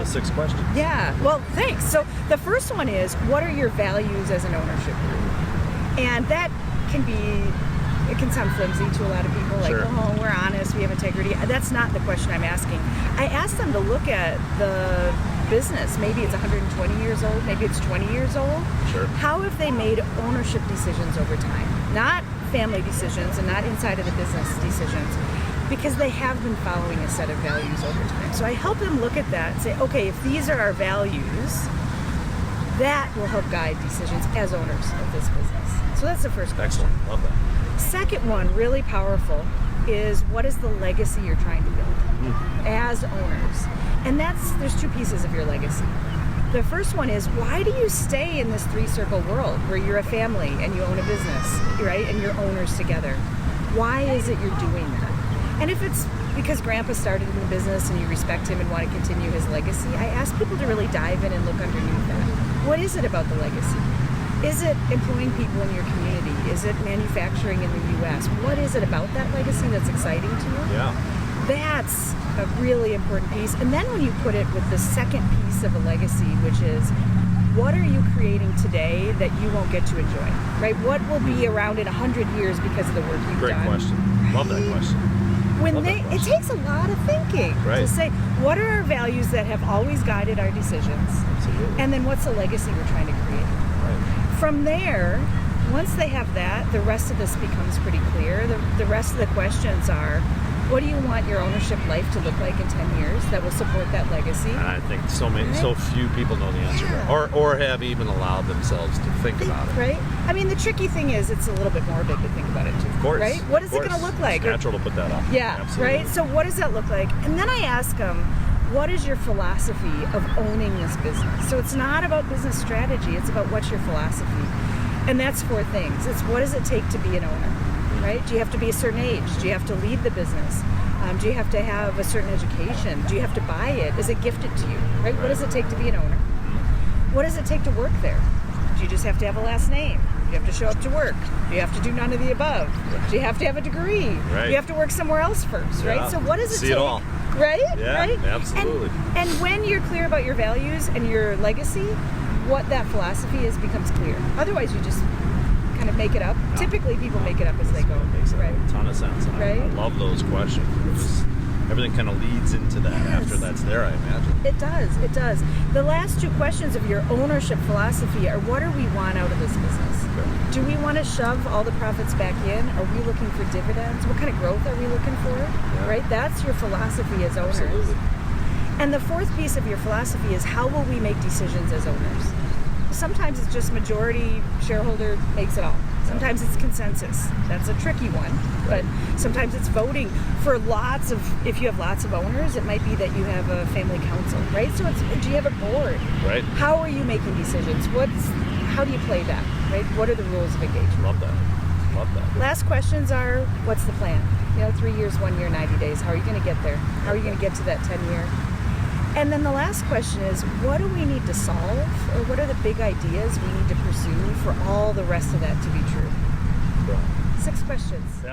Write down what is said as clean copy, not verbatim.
6 questions. Yeah, well, thanks. So the first one is, what are your values as an ownership group? And that can be, it can sound flimsy to a lot of people, like, Sure. oh, we're honest, we have integrity. That's not the question I'm asking. I ask them to look at the business. Maybe it's 120 years old, maybe it's 20 years old. Sure. How have they made ownership decisions over time? Not family decisions and not inside of the business decisions, because they have been following a set of values over time. So I help them look at that and say, okay, if these are our values, that will help guide decisions as owners of this business. So that's the first question. Excellent. Love that. Second one, really powerful, is what is the legacy you're trying to build as owners? And there's 2 pieces of your legacy. The first one is, why do you stay in this 3-circle world where you're a family and you own a business, right? And you're owners together. Why is it you're doing that? And if it's because Grandpa started in the business and you respect him and want to continue his legacy, I ask people to really dive in and look underneath that. What is it about the legacy? Is it employing people in your community? Is it manufacturing in the U.S.? What is it about that legacy that's exciting to you? Yeah. That's a really important piece. And then when you put it with the second piece of a legacy, which is, what are you creating today that you won't get to enjoy, right? What will be around in 100 years because of the work you've Great done? question. Love that question. It takes a lot of thinking Right. to say, what are our values that have always guided our decisions? Absolutely. And then what's the legacy we're trying to create? Right. From there, once they have that, the rest of this becomes pretty clear. The rest of the questions are, what do you want your ownership life to look like in 10 years that will support that legacy? And I think so few people know the answer to that, Yeah. or have even allowed themselves to think about it. Right? I mean, the tricky thing is it's a little bit morbid to think about it too. Of course. Right? What is Of it going course. to look like? It's natural to put that up. Yeah, Absolutely. right? So what does that look like? And then I ask them, what is your philosophy of owning this business? So it's not about business strategy, it's about what's your philosophy. And that's 4 things. It's what does it take to be an owner, right? Do you have to be a certain age? Do you have to lead the business? Do you have to have a certain education? Do you have to buy it? Is it gifted to you, right? What does it take to be an owner? What does it take to work there? Do you just have to have a last name? Do you have to show up to work? Do you have to do none of the above? Do you have to have a degree? Right. Do you have to work somewhere else first, right? Yeah. So what does it See take? it all. Right? Yeah, right? absolutely. And when you're clear about your values and your legacy, what that philosophy is becomes clear. Otherwise, you just kind of make it up. Yeah. Typically, people make it up as they go. It makes Right? a ton of sense. And I Right? love those questions. Because everything kind of leads into that after that's there, I imagine. It does. It does. The last 2 questions of your ownership philosophy are, what do we want out of this business? Do we want to shove all the profits back in? Are we looking for dividends? What kind of growth are we looking for? Yeah. Right? That's your philosophy as owners. Absolutely. And the 4th piece of your philosophy is, how will we make decisions as owners? Sometimes it's just majority shareholder makes it all. Sometimes it's consensus. That's a tricky one. But sometimes it's voting for if you have lots of owners, it might be that you have a family council, right? So do you have a board? Right. How are you making decisions? How do you play that, right? What are the rules of engagement? Love that. Love that. Last questions are, what's the plan? 3 years, 1 year, 90 days. How are you going to get there? How are you going to get to that 10-year? And then the last question is, what do we need to solve? Or what are the big ideas we need to pursue for all the rest of that to be true? Brilliant. 6 questions. Yeah.